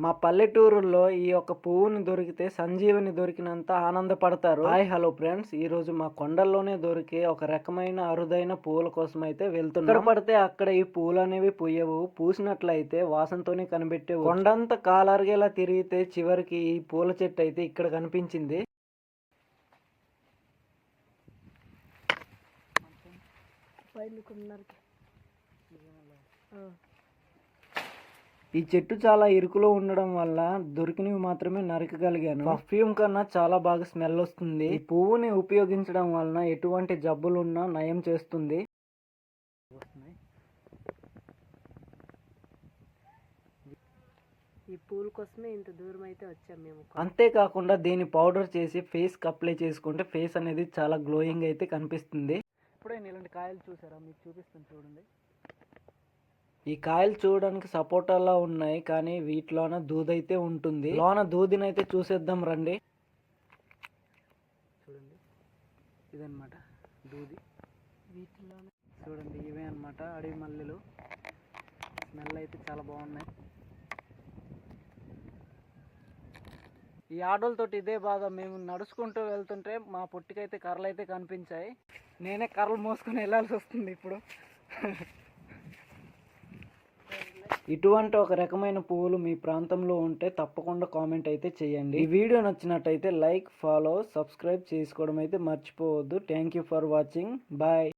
మా పల్లెటూరుల్లో ఈ యొక్క పువ్వుని దొరికితే సంజీవని దొరికినంత ఆనందపడతారు. హాయ్ హలో ఫ్రెండ్స్, ఈ రోజు మా కొండల్లోనే దొరికే ఒక రకమైన అరుదైన పువ్వుల కోసం అయితే వెళ్తున్నాం. ఎక్కడ పడితే అక్కడ ఈ పువ్వులు అనేవి పూయవు. పూసినట్లయితే వాసనతోనే కనిపెట్టేవు. కొండంత కాలరిగేలా తిరిగితే చివరికి ఈ పూల చెట్టు అయితే ఇక్కడ కనిపించింది. ఈ చెట్టు చాలా ఇరుకులో ఉండడం వల్ల దొరికినవి మాత్రమే నరకగలిగాను. పర్ఫ్యూమ్ కన్నా చాలా బాగా స్మెల్ వస్తుంది. ఈ పువ్వుని ఉపయోగించడం వలన ఎటువంటి జబ్బులున్నా నయం చేస్తుంది. ఈ పూల కోసమే ఇంత దూరం అయితే వచ్చాం మేము. అంతేకాకుండా దీన్ని పౌడర్ చేసి ఫేస్ కి అప్లై చేసుకుంటే ఫేస్ అనేది చాలా గ్లోయింగ్ అయితే కనిపిస్తుంది. ఇప్పుడే ఇలాంటి కాయలు చూసారా, మీకు చూపిస్తాను చూడండి. ఈ కాయలు చూడడానికి సపోటాలా ఉన్నాయి, కానీ వీటిలోన దూదైతే ఉంటుంది. లోన దూదినైతే చూసేద్దాం రండి. చూడండి, ఇదన్నమాట దూది. వీటిలోనే చూడండి, ఇవే అన్నమాట అడవి మల్లెలు. స్మెల్ అయితే చాలా బాగున్నాయి. ఈ ఆటోలతోటి ఇదే బాధ, మేము నడుచుకుంటూ వెళ్తుంటే మా పొట్టికైతే కర్రలు అయితే కనిపించాయి. నేనే కర్రలు మోసుకొని వెళ్ళాల్సి వస్తుంది ఇప్పుడు. ఇటువంటి ఒక రకమైన పువ్వులు మీ ప్రాంతంలో ఉంటే తప్పకుండా కామెంట్ అయితే చేయండి. ఈ వీడియో నచ్చినట్టయితే లైక్, ఫాలో, సబ్స్క్రైబ్ చేసుకోవడం అయితే మర్చిపోవద్దు. Thank you for watching. Bye.